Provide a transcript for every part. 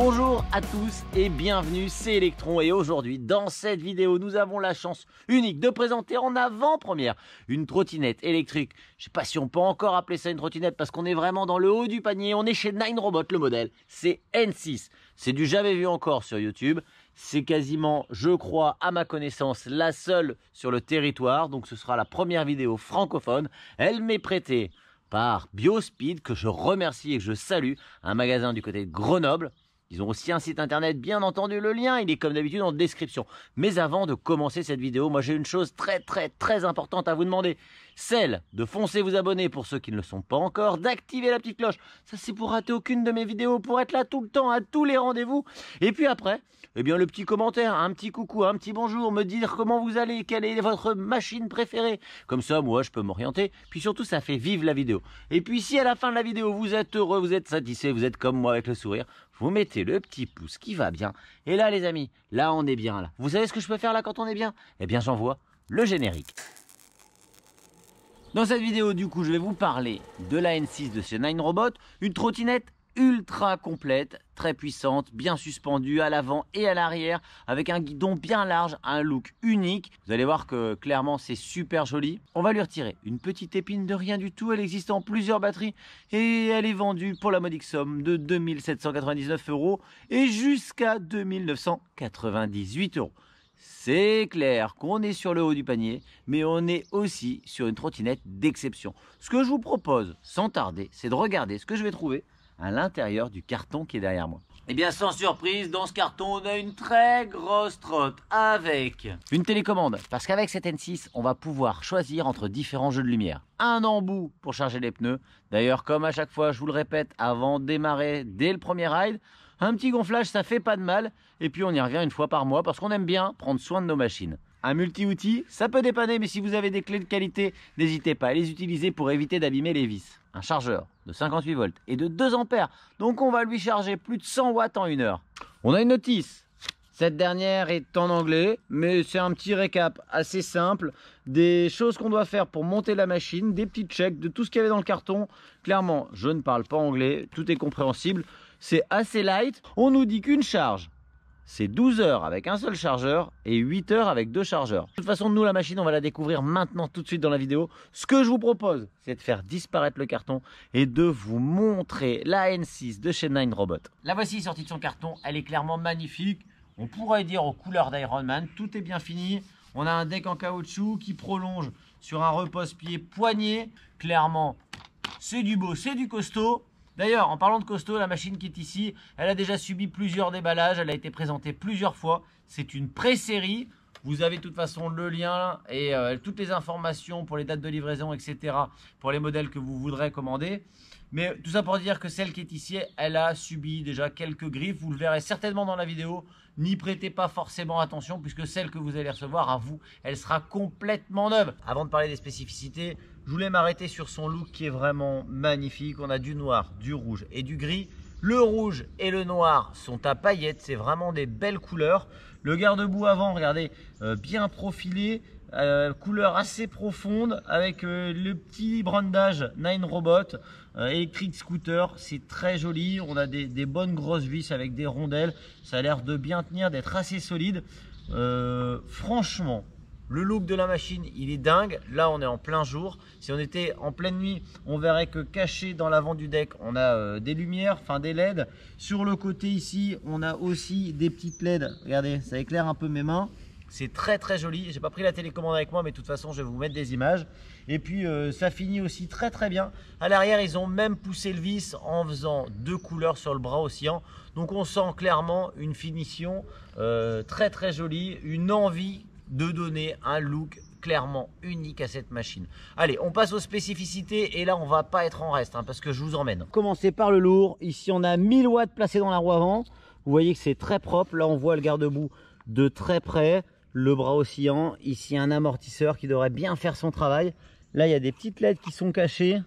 Bonjour à tous et bienvenue, c'est Electron et aujourd'hui dans cette vidéo nous avons la chance unique de présenter en avant-première une trottinette électrique. Je sais pas si on peut encore appeler ça une trottinette parce qu'on est vraiment dans le haut du panier, on est chez Nine Robot, le modèle c'est N6, c'est du jamais vu encore sur YouTube, c'est quasiment je crois à ma connaissance la seule sur le territoire, donc ce sera la première vidéo francophone, elle m'est prêtée par Biospeed que je remercie et que je salue, un magasin du côté de Grenoble. Ils ont aussi un site internet, bien entendu, le lien, il est comme d'habitude en description. Mais avant de commencer cette vidéo, moi j'ai une chose très importante à vous demander. Celle de foncer vous abonner pour ceux qui ne le sont pas encore, d'activer la petite cloche. Ça c'est pour rater aucune de mes vidéos, pour être là tout le temps, à tous les rendez-vous. Et puis après, eh bien le petit commentaire, un petit coucou, un petit bonjour, me dire comment vous allez, quelle est votre machine préférée. Comme ça, moi je peux m'orienter. Puis surtout, ça fait vivre la vidéo. Et puis si à la fin de la vidéo, vous êtes heureux, vous êtes satisfait, vous êtes comme moi avec le sourire, vous mettez le petit pouce qui va bien. Et là, les amis, là, on est bien. Là. Vous savez ce que je peux faire là quand on est bien? Eh bien, j'envoie le générique. Dans cette vidéo, du coup, je vais vous parler de la N6 de chez Nine Robot. Une trottinette ultra complète, très puissante, bien suspendue à l'avant et à l'arrière, avec un guidon bien large, un look unique. Vous allez voir que clairement c'est super joli. On va lui retirer une petite épine de rien du tout, elle existe en plusieurs batteries et elle est vendue pour la modique somme de 2799 € et jusqu'à 2998 €. C'est clair qu'on est sur le haut du panier, mais on est aussi sur une trottinette d'exception. Ce que je vous propose, sans tarder, c'est de regarder ce que je vais trouver à l'intérieur du carton qui est derrière moi. Et bien sans surprise, dans ce carton, on a une très grosse trotte avec une télécommande. Parce qu'avec cette N6, on va pouvoir choisir entre différents jeux de lumière. Un embout pour charger les pneus. D'ailleurs, comme à chaque fois, je vous le répète, avant de démarrer dès le premier ride, un petit gonflage, ça fait pas de mal. Et puis on y revient une fois par mois parce qu'on aime bien prendre soin de nos machines. Un multi-outil, ça peut dépanner, mais si vous avez des clés de qualité, n'hésitez pas à les utiliser pour éviter d'abîmer les vis. Un chargeur de 58 volts et de 2 ampères, donc on va lui charger plus de 100 watts en 1 heure. On a une notice. Cette dernière est en anglais, mais c'est un petit récap assez simple des choses qu'on doit faire pour monter la machine, des petits checks de tout ce qu'il y avait dans le carton. Clairement, je ne parle pas anglais, tout est compréhensible, c'est assez light. On nous dit qu'une charge, c'est 12 heures avec un seul chargeur et 8 heures avec 2 chargeurs. De toute façon, nous, la machine, on va la découvrir maintenant, tout de suite dans la vidéo. Ce que je vous propose, c'est de faire disparaître le carton et de vous montrer la N6 de chez Nine Robot. La voici sortie de son carton, elle est clairement magnifique. On pourrait dire aux couleurs d'Iron Man, tout est bien fini. On a un deck en caoutchouc qui prolonge sur un repose-pied poignet. Clairement, c'est du beau, c'est du costaud. D'ailleurs, en parlant de costaud, la machine qui est ici, elle a déjà subi plusieurs déballages, elle a été présentée plusieurs fois. C'est une pré-série. Vous avez de toute façon le lien et toutes les informations pour les dates de livraison, etc. pour les modèles que vous voudrez commander. Mais tout ça pour dire que celle qui est ici, elle a subi déjà quelques griffes. Vous le verrez certainement dans la vidéo. N'y prêtez pas forcément attention puisque celle que vous allez recevoir à vous, elle sera complètement neuve. Avant de parler des spécificités, je voulais m'arrêter sur son look qui est vraiment magnifique. On a du noir, du rouge et du gris. Le rouge et le noir sont à paillettes, c'est vraiment des belles couleurs. Le garde-boue avant, regardez, bien profilé, couleur assez profonde avec le petit brandage Nine Robot, Electric Scooter, c'est très joli. On a des bonnes grosses vis avec des rondelles, ça a l'air de bien tenir, d'être assez solide. Franchement, le look de la machine, il est dingue. Là, on est en plein jour. Si on était en pleine nuit, on verrait que caché dans l'avant du deck, on a des lumières, enfin des LED. Sur le côté ici, on a aussi des petites LED. Regardez, ça éclaire un peu mes mains. C'est très joli. J'ai pas pris la télécommande avec moi, mais de toute façon, je vais vous mettre des images. Et puis, ça finit aussi très bien. À l'arrière, ils ont même poussé le vis en faisant 2 couleurs sur le bras oscillant. Donc, on sent clairement une finition très jolie, une envie de donner un look clairement unique à cette machine. Allez, on passe aux spécificités et là on va pas être en reste parce que je vous emmène. Commencer par le lourd. Ici on a 1000 watts placés dans la roue avant. Vous voyez que c'est très propre. Là on voit le garde-boue de très près, le bras oscillant. Ici un amortisseur qui devrait bien faire son travail. Là il y a des petites LED qui sont cachées.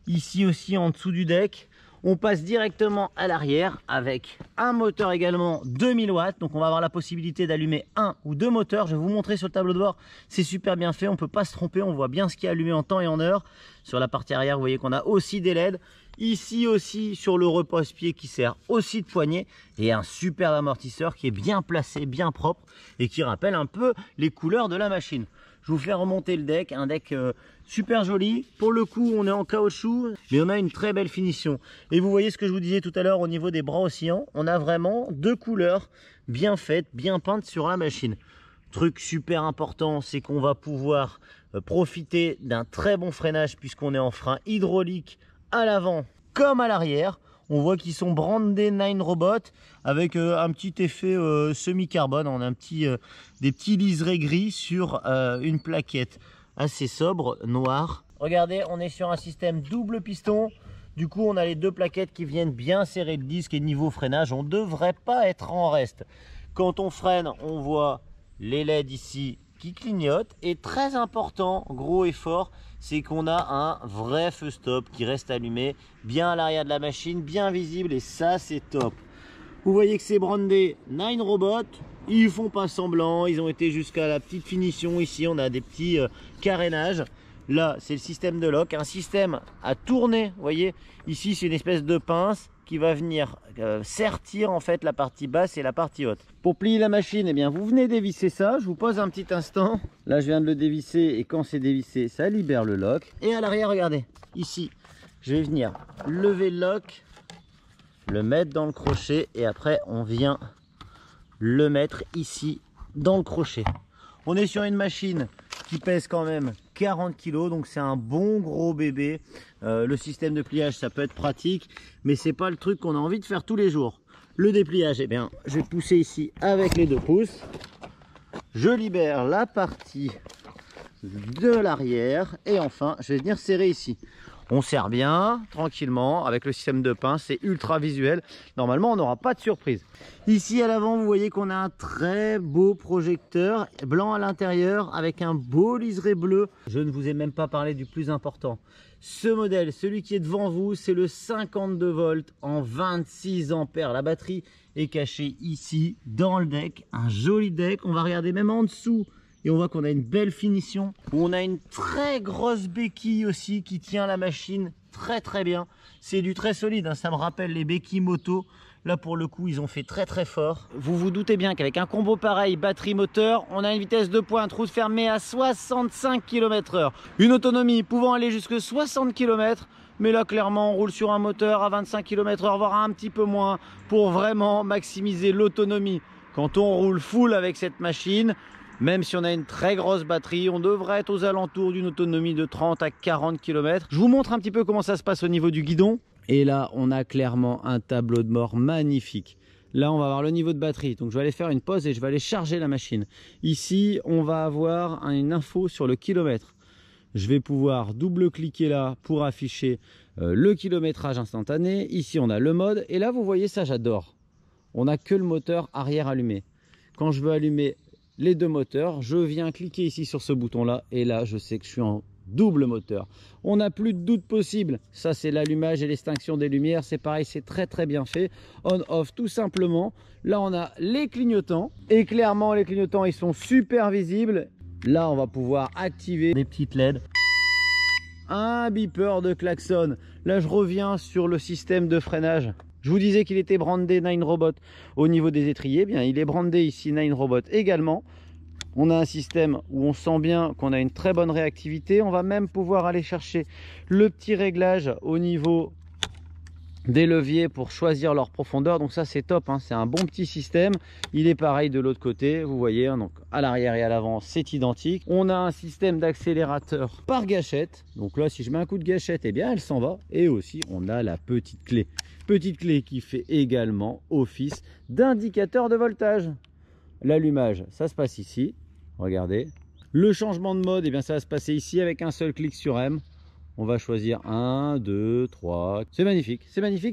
Ici aussi en dessous du deck. On passe directement à l'arrière avec un moteur également 2000 watts. Donc on va avoir la possibilité d'allumer un ou deux moteurs. Je vais vous montrer sur le tableau de bord. C'est super bien fait, on ne peut pas se tromper. On voit bien ce qui est allumé en temps et en heure. Sur la partie arrière, vous voyez qu'on a aussi des LED. Ici aussi sur le repose-pied qui sert aussi de poignée. Et un super amortisseur qui est bien placé, bien propre et qui rappelle un peu les couleurs de la machine. Je vous fais remonter le deck, un deck super joli. Pour le coup, on est en caoutchouc, mais on a une très belle finition. Et vous voyez ce que je vous disais tout à l'heure au niveau des bras oscillants, on a vraiment deux couleurs bien faites, bien peintes sur la machine. Truc super important, c'est qu'on va pouvoir profiter d'un très bon freinage puisqu'on est en frein hydraulique à l'avant comme à l'arrière. On voit qu'ils sont brandés Nine Robot avec un petit effet semi-carbone. On a des petits liserés gris sur une plaquette assez sobre, noire. Regardez, on est sur un système double piston. Du coup, on a les deux plaquettes qui viennent bien serrer le disque et niveau freinage, on ne devrait pas être en reste. Quand on freine, on voit les LED ici qui clignotent. Et très important, gros et fort, c'est qu'on a un vrai feu stop qui reste allumé bien à l'arrière de la machine, bien visible, et ça c'est top. Vous voyez que c'est brandé Nine Robot, ils font pas semblant, ils ont été jusqu'à la petite finition. Ici on a des petits carénages. Là c'est le système de lock, un système à tourner. Vous voyez ici c'est une espèce de pince qui va venir sertir en fait la partie basse et la partie haute. Pour plier la machine, eh bien vous venez dévisser ça. Je vous pose un petit instant. Là je viens de le dévisser et quand c'est dévissé, ça libère le lock. Et à l'arrière, regardez, ici, je vais venir lever le lock, le mettre dans le crochet et après on vient le mettre ici dans le crochet. On est sur une machine qui pèse quand même 40 kg, donc c'est un bon gros bébé. Le système de pliage, ça peut être pratique, mais c'est pas le truc qu'on a envie de faire tous les jours. Le dépliage, eh bien, je vais pousser ici avec les 2 pouces. Je libère la partie de l'arrière et enfin, je vais venir serrer ici. On serre bien, tranquillement, avec le système de pince, c'est ultra visuel. Normalement, on n'aura pas de surprise. Ici, à l'avant, vous voyez qu'on a un très beau projecteur blanc à l'intérieur, avec un beau liseré bleu. Je ne vous ai même pas parlé du plus important. Ce modèle, celui qui est devant vous, c'est le 52 volts en 26 ampères. La batterie est cachée ici, dans le deck. Un joli deck, on va regarder même en dessous. Et on voit qu'on a une belle finition. On a une très grosse béquille aussi qui tient la machine très bien. C'est du très solide, hein. Ça me rappelle les béquilles moto. Là pour le coup ils ont fait très fort. Vous vous doutez bien qu'avec un combo pareil, batterie moteur, on a une vitesse de pointe, route fermée à 65 km/h. Une autonomie pouvant aller jusque 60 km. Mais là clairement on roule sur un moteur à 25 km/h, voire un petit peu moins, pour vraiment maximiser l'autonomie. Quand on roule full avec cette machine, même si on a une très grosse batterie, on devrait être aux alentours d'une autonomie de 30 à 40 km. Je vous montre un petit peu comment ça se passe au niveau du guidon. Et là, on a clairement un tableau de bord magnifique. Là, on va avoir le niveau de batterie. Donc, je vais aller faire une pause et je vais aller charger la machine. Ici, on va avoir une info sur le kilomètre. Je vais pouvoir double-cliquer là pour afficher le kilométrage instantané. Ici, on a le mode. Et là, vous voyez ça, j'adore. On n'a que le moteur arrière allumé. Quand je veux allumer les 2 moteurs, je viens cliquer ici sur ce bouton là et là je sais que je suis en double moteur. On n'a plus de doute possible. Ça c'est l'allumage et l'extinction des lumières, c'est pareil, c'est très bien fait. On off tout simplement. Là on a les clignotants et clairement les clignotants ils sont super visibles. Là on va pouvoir activer des petites LED. Un beeper de klaxon. Là je reviens sur le système de freinage. Je vous disais qu'il était brandé Nine Robot au niveau des étriers. Bien, il est brandé ici Nine Robot également. On a un système où on sent bien qu'on a une très bonne réactivité. On va même pouvoir aller chercher le petit réglage au niveau des leviers pour choisir leur profondeur. Donc ça c'est top, hein. C'est un bon petit système. Il est pareil de l'autre côté, vous voyez, hein. Donc à l'arrière et à l'avant c'est identique. On a un système d'accélérateur par gâchette. Donc là si je mets un coup de gâchette, eh bien elle s'en va. Et aussi on a la petite clé. Petite clé qui fait également office d'indicateur de voltage. L'allumage, ça se passe ici. Regardez. Le changement de mode, eh bien, ça va se passer ici avec un seul clic sur M. On va choisir 1, 2, 3. C'est magnifique,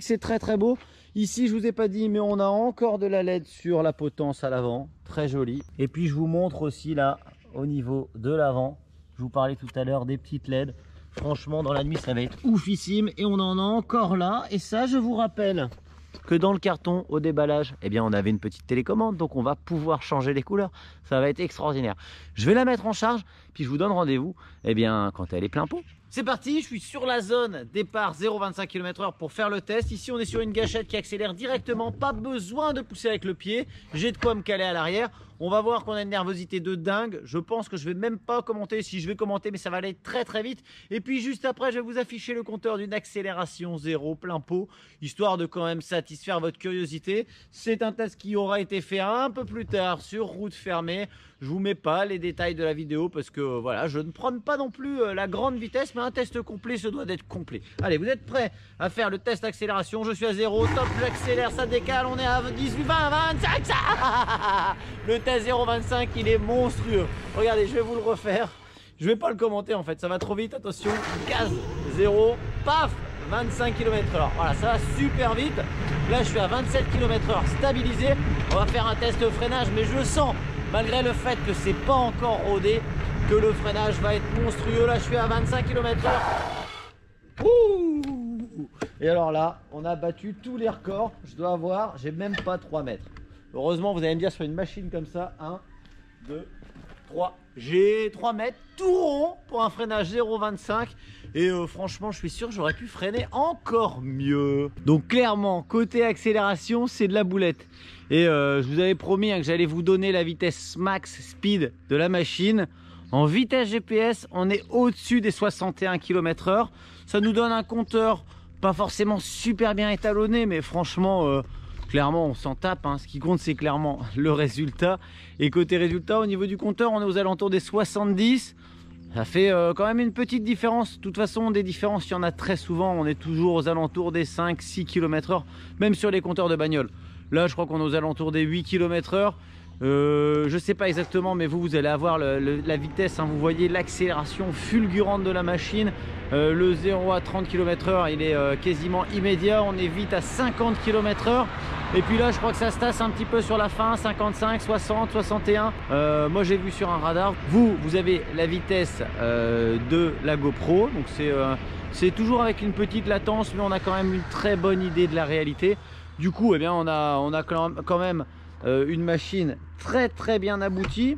c'est très beau. Ici, je vous ai pas dit, mais on a encore de la LED sur la potence à l'avant. Très joli. Et puis, je vous montre aussi là, au niveau de l'avant. Je vous parlais tout à l'heure des petites LED. Franchement, dans la nuit, ça va être oufissime. Et on en a encore là. Et ça, je vous rappelle que dans le carton, au déballage, eh bien, on avait une petite télécommande. Donc, on va pouvoir changer les couleurs. Ça va être extraordinaire. Je vais la mettre en charge. Puis, je vous donne rendez-vous, eh bien, quand elle est plein pot. C'est parti, je suis sur la zone départ 0,25 km/h pour faire le test. Ici, on est sur une gâchette qui accélère directement. Pas besoin de pousser avec le pied. J'ai de quoi me caler à l'arrière. On va voir qu'on a une nervosité de dingue. Je pense que je vais même pas commenter. Si je vais commenter, mais ça va aller très très vite. Et puis juste après, je vais vous afficher le compteur d'une accélération 0 plein pot, histoire de quand même satisfaire votre curiosité. C'est un test qui aura été fait un peu plus tard sur route fermée. Je vous mets pas les détails de la vidéo parce que voilà, je ne prône pas non plus la grande vitesse, mais un test complet se doit d'être complet. Allez, vous êtes prêts à faire le test accélération? Je suis à 0, top, j'accélère, ça décale, on est à 18, 20, 25, ça le test 0,25, il est monstrueux. Regardez, je vais vous le refaire. Je vais pas le commenter en fait, ça va trop vite, attention. Gaz, 0, paf, 25 km/h. Voilà, ça va super vite. Là, je suis à 27 km/h stabilisé. On va faire un test de freinage, mais je sens, malgré le fait que c'est pas encore rodé, que le freinage va être monstrueux. Là, je suis à 25 km/h. Et alors là, on a battu tous les records. Je dois avoir, j'ai même pas 3 mètres. Heureusement, vous allez me dire, sur une machine comme ça, 1, 2, 3. J'ai 3 mètres tout rond pour un freinage 0,25. Et franchement, je suis sûr que j'aurais pu freiner encore mieux. Donc clairement, côté accélération, c'est de la boulette. Et je vous avais promis que j'allais vous donner la vitesse max speed de la machine. En vitesse GPS, on est au-dessus des 61 km/h. Ça nous donne un compteur pas forcément super bien étalonné, mais franchement, clairement, on s'en tape. Hein. Ce qui compte, c'est clairement le résultat. Et côté résultat, au niveau du compteur, on est aux alentours des 70. Ça fait quand même une petite différence. De toute façon, des différences, il y en a très souvent. On est toujours aux alentours des 5-6 km/h, même sur les compteurs de bagnole. Là, je crois qu'on est aux alentours des 8 km/h. Je sais pas exactement, mais vous allez avoir la vitesse, hein. Vous voyez l'accélération fulgurante de la machine. Le 0 à 30 km/h, il est quasiment immédiat. On est vite à 50 km/h. Et puis là, je crois que ça se tasse un petit peu sur la fin, 55, 60, 61. Moi, j'ai vu sur un radar. Vous avez la vitesse de la GoPro. Donc c'est toujours avec une petite latence, mais on a quand même une très bonne idée de la réalité. Du coup, eh bien, on a quand même une machine très bien aboutie.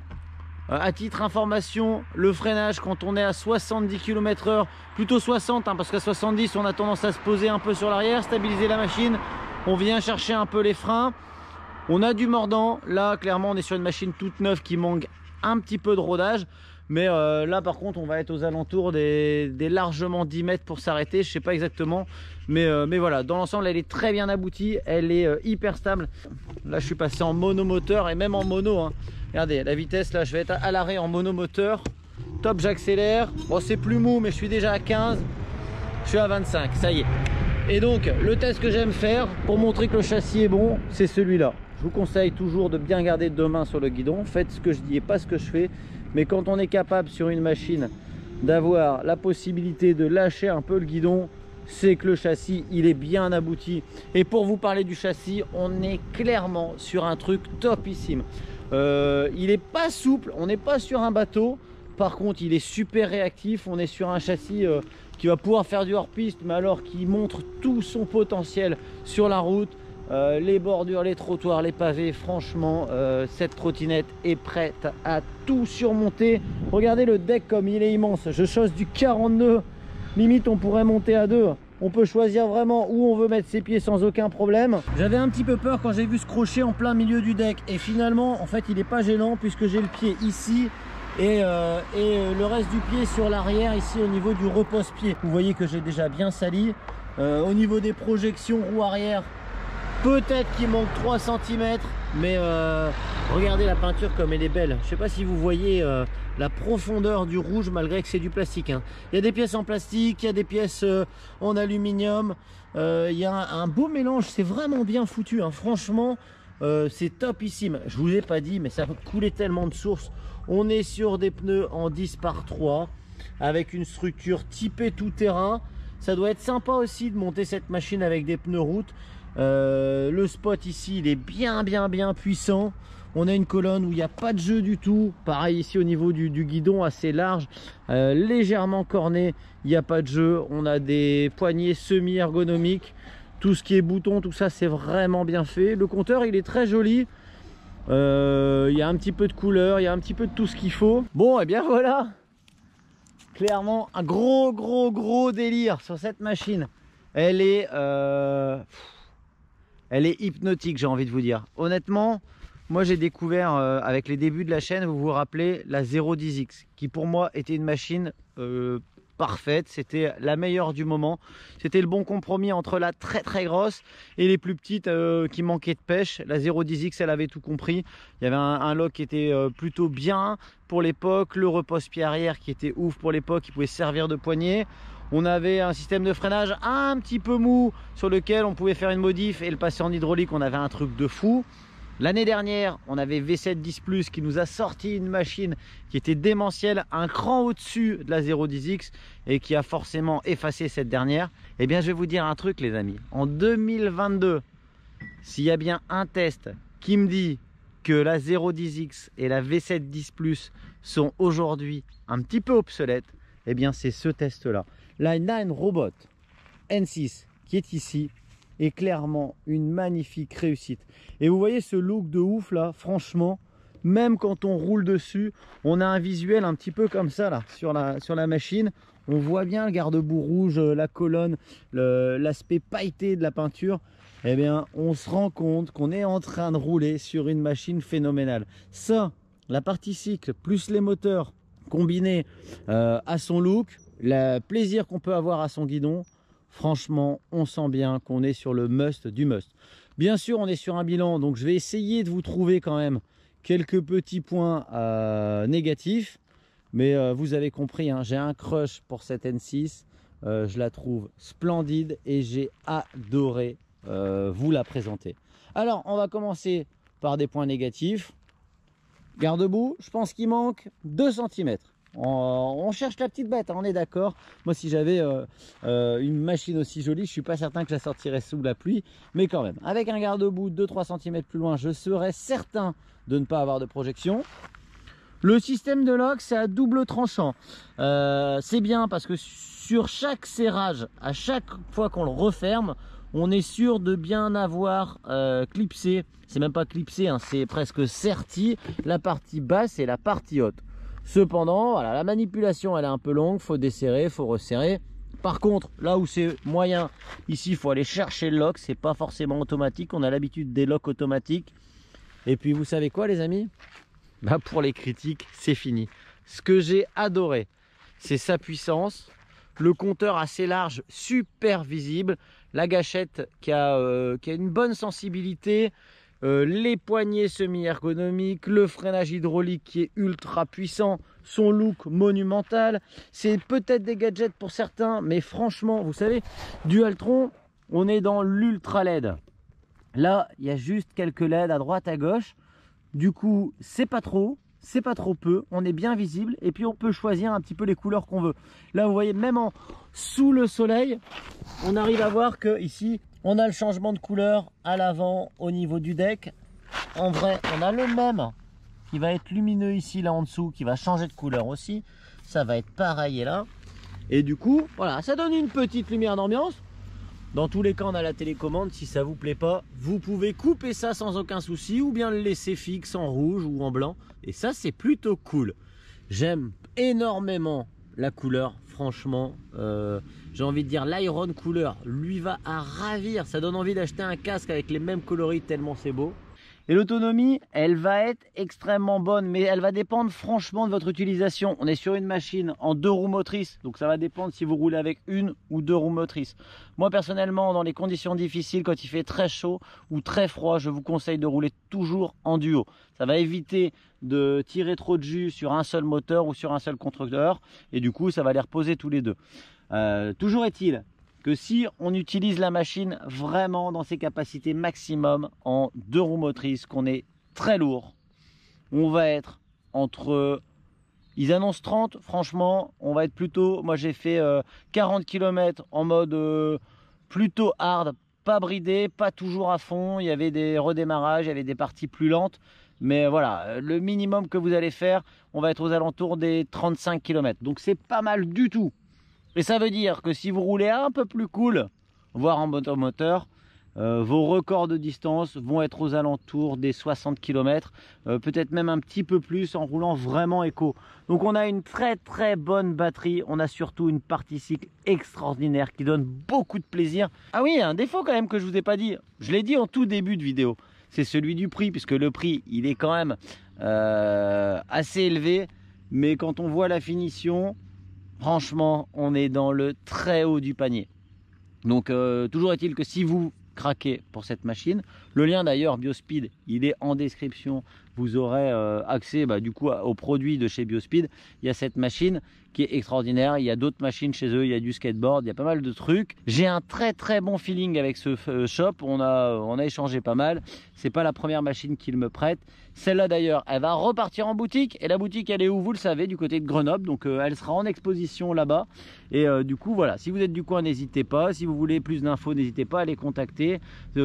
À titre information, le freinage quand on est à 70 km/h, plutôt 60 hein, parce qu'à 70 on a tendance à se poser un peu sur l'arrière, stabiliser la machine, on vient chercher un peu les freins, on a du mordant. Là clairement on est sur une machine toute neuve qui manque un petit peu de rodage, mais là par contre on va être aux alentours des largement 10 mètres pour s'arrêter, je sais pas exactement, mais voilà, dans l'ensemble elle est très bien aboutie, elle est hyper stable. Là je suis passé en monomoteur et même en mono hein. Regardez la vitesse, là je vais être à l'arrêt en monomoteur, top, j'accélère, bon c'est plus mou mais je suis déjà à 15, je suis à 25, ça y est. Et donc le test que j'aime faire pour montrer que le châssis est bon, c'est celui-là. Je vous conseille toujours de bien garder deux mains sur le guidon, faites ce que je dis et pas ce que je fais. Mais quand on est capable sur une machine d'avoir la possibilité de lâcher un peu le guidon, c'est que le châssis il est bien abouti. Et pour vous parler du châssis, on est clairement sur un truc topissime. Il n'est pas souple, on n'est pas sur un bateau. Par contre il est super réactif, on est sur un châssis qui va pouvoir faire du hors-piste, mais alors qui montre tout son potentiel sur la route. Les bordures, les trottoirs, les pavés, franchement cette trottinette est prête à tout surmonter. Regardez le deck comme il est immense, je choisis du 42, limite on pourrait monter à 2. On peut choisir vraiment où on veut mettre ses pieds sans aucun problème. J'avais un petit peu peur quand j'ai vu ce crochet en plein milieu du deck, et finalement en fait il n'est pas gênant puisque j'ai le pied ici et le reste du pied sur l'arrière ici au niveau du repose-pied. Vous voyez que j'ai déjà bien sali. Au niveau des projections roue arrière, peut-être qu'il manque 3 cm, mais regardez la peinture comme elle est belle. Je ne sais pas si vous voyez la profondeur du rouge malgré que c'est du plastique. Hein. Il y a des pièces en plastique, il y a des pièces en aluminium. Il y a un beau mélange, c'est vraiment bien foutu. Hein. Franchement, c'est topissime. Je vous ai pas dit, mais ça coulait tellement de sources. On est sur des pneus en 10 par 3 avec une structure typée tout terrain. Ça doit être sympa aussi de monter cette machine avec des pneus route. Le spot ici il est bien puissant. On a une colonne où il n'y a pas de jeu du tout. Pareil ici au niveau du guidon, assez large, légèrement corné, il n'y a pas de jeu. On a des poignées semi-ergonomiques. Tout ce qui est bouton, tout ça, c'est vraiment bien fait. Le compteur, il est très joli. Il y a un petit peu de couleur, il y a un petit peu de tout ce qu'il faut. Bon, et bien voilà. Clairement, un gros délire sur cette machine. Elle est hypnotique, j'ai envie de vous dire. Honnêtement, moi j'ai découvert avec les débuts de la chaîne, vous vous rappelez, la 010X, qui pour moi était une machine parfaite. C'était la meilleure du moment. C'était le bon compromis entre la très grosse et les plus petites qui manquaient de pêche. La 010X, elle avait tout compris. Il y avait un lock qui était plutôt bien pour l'époque, le repose-pied arrière qui était ouf pour l'époque, qui pouvait servir de poignée. On avait un système de freinage un petit peu mou sur lequel on pouvait faire une modif et le passer en hydraulique, on avait un truc de fou. L'année dernière, on avait V710 Plus qui nous a sorti une machine qui était démentielle, un cran au-dessus de la 010X et qui a forcément effacé cette dernière. Eh bien, je vais vous dire un truc, les amis. En 2022, s'il y a bien un test qui me dit que la 010X et la V710 Plus sont aujourd'hui un petit peu obsolètes, eh bien, c'est ce test-là. La Nine Robot N6 qui est ici est clairement une magnifique réussite. Et vous voyez ce look de ouf là, franchement, même quand on roule dessus, on a un visuel un petit peu comme ça là, sur la machine. On voit bien le garde-boue rouge, la colonne, l'aspect pailleté de la peinture. Eh bien, on se rend compte qu'on est en train de rouler sur une machine phénoménale. Ça, la partie cycle, plus les moteurs combinés à son look, le plaisir qu'on peut avoir à son guidon, franchement, on sent bien qu'on est sur le must du must. Bien sûr, on est sur un bilan, donc je vais essayer de vous trouver quand même quelques petits points négatifs. Mais vous avez compris, hein, j'ai un crush pour cette N6. Je la trouve splendide et j'ai adoré vous la présenter. Alors, on va commencer par des points négatifs. Garde-boue, je pense qu'il manque 2 cm. On cherche la petite bête, hein, on est d'accord. Moi, si j'avais une machine aussi jolie, je suis pas certain que je la sortirais sous la pluie, mais quand même, avec un garde-boue 2-3 cm plus loin, je serais certain de ne pas avoir de projection. Le système de lock, c'est à double tranchant. C'est bien parce que sur chaque serrage, à chaque fois qu'on le referme, on est sûr de bien avoir clipsé. C'est même pas clipsé, hein, c'est presque serti la partie basse et la partie haute. Cependant, voilà, la manipulation elle est un peu longue, faut desserrer, faut resserrer. Par contre, là où c'est moyen, ici il faut aller chercher le lock, c'est pas forcément automatique, on a l'habitude des locks automatiques. Et puis vous savez quoi les amis, bah, pour les critiques, c'est fini. Ce que j'ai adoré, c'est sa puissance, le compteur assez large, super visible, la gâchette qui a une bonne sensibilité, les poignées semi-ergonomiques, le freinage hydraulique qui est ultra puissant, son look monumental. C'est peut-être des gadgets pour certains, mais franchement, vous savez, Dualtron, on est dans l'ultra LED. Là, il y a juste quelques LED à droite, à gauche. Du coup, c'est pas trop peu, on est bien visible et puis on peut choisir un petit peu les couleurs qu'on veut. Là, vous voyez, même sous le soleil, on arrive à voir que ici, on a le changement de couleur à l'avant au niveau du deck. En vrai, on a le même qui va être lumineux ici, là en dessous, qui va changer de couleur aussi. Ça va être pareil et là. Et du coup, voilà, ça donne une petite lumière d'ambiance. Dans tous les cas, on a la télécommande. Si ça vous plaît pas, vous pouvez couper ça sans aucun souci ou bien le laisser fixe en rouge ou en blanc. Et ça, c'est plutôt cool. J'aime énormément la couleur. Franchement, j'ai envie de dire l'Iron couleur lui va à ravir. Ça donne envie d'acheter un casque avec les mêmes coloris tellement c'est beau. Et l'autonomie, elle va être extrêmement bonne, mais elle va dépendre franchement de votre utilisation. On est sur une machine en 2 roues motrices, donc ça va dépendre si vous roulez avec 1 ou 2 roues motrices. Moi personnellement, dans les conditions difficiles, quand il fait très chaud ou très froid, je vous conseille de rouler toujours en duo. Ça va éviter de tirer trop de jus sur un seul moteur ou sur un seul contrôleur, et du coup ça va les reposer tous les deux. Toujours est-il que si on utilise la machine vraiment dans ses capacités maximum en 2 roues motrices, qu'on est très lourd, on va être entre, ils annoncent 30, franchement on va être plutôt, moi j'ai fait 40 km en mode plutôt hard, pas bridé, pas toujours à fond, il y avait des redémarrages, il y avait des parties plus lentes. Mais voilà, le minimum que vous allez faire, on va être aux alentours des 35 km. Donc c'est pas mal du tout. Et ça veut dire que si vous roulez un peu plus cool, voire en moteur, vos records de distance vont être aux alentours des 60 km, peut-être même un petit peu plus en roulant vraiment éco. Donc on a une très bonne batterie, on a surtout une partie cycle extraordinaire qui donne beaucoup de plaisir. Ah oui, un défaut quand même que je vous ai pas dit, je l'ai dit en tout début de vidéo, c'est celui du prix, puisque le prix il est quand même assez élevé, mais quand on voit la finition, franchement on est dans le très haut du panier. Donc toujours est-il que si vous craquez pour cette machine, le lien d'ailleurs Biospeed il est en description, vous aurez accès du coup aux produits de chez Biospeed. Il y a cette machine qui est extraordinaire, il y a d'autres machines chez eux, il y a du skateboard, il y a pas mal de trucs. J'ai un très bon feeling avec ce shop, on a échangé pas mal. C'est pas la première machine qu'il me prête, celle-là d'ailleurs elle va repartir en boutique, et la boutique elle est où, vous le savez, du côté de Grenoble, donc elle sera en exposition là-bas. Et du coup voilà, si vous êtes du coin n'hésitez pas, si vous voulez plus d'infos n'hésitez pas à les contacter.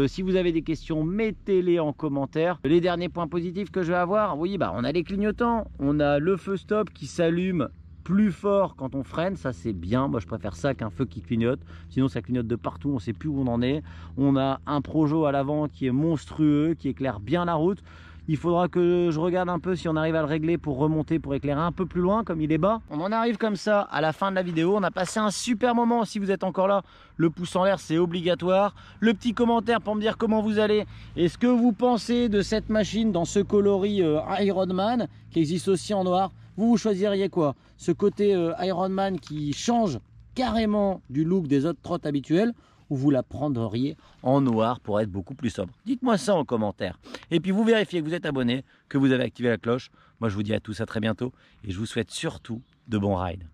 Si vous avez des questions mettez-les en commentaire. Les derniers points positifs que je vais avoir, oui on a les clignotants, on a le feu stop qui s'allume plus fort quand on freine, ça c'est bien, moi je préfère ça qu'un feu qui clignote, sinon ça clignote de partout, on sait plus où on en est. On a un Projo à l'avant qui est monstrueux, qui éclaire bien la route. Il faudra que je regarde un peu si on arrive à le régler pour remonter, pour éclairer un peu plus loin comme il est bas. On en arrive comme ça à la fin de la vidéo. On a passé un super moment. Si vous êtes encore là, le pouce en l'air c'est obligatoire. Le petit commentaire pour me dire comment vous allez et ce que vous pensez de cette machine dans ce coloris Ironman qui existe aussi en noir. Vous choisiriez quoi? Ce côté Ironman qui change carrément du look des autres trottes habituelles, ou vous la prendriez en noir pour être beaucoup plus sobre? Dites-moi ça en commentaire. Et puis vous vérifiez que vous êtes abonné, que vous avez activé la cloche. Moi je vous dis à tous à très bientôt et je vous souhaite surtout de bons rides.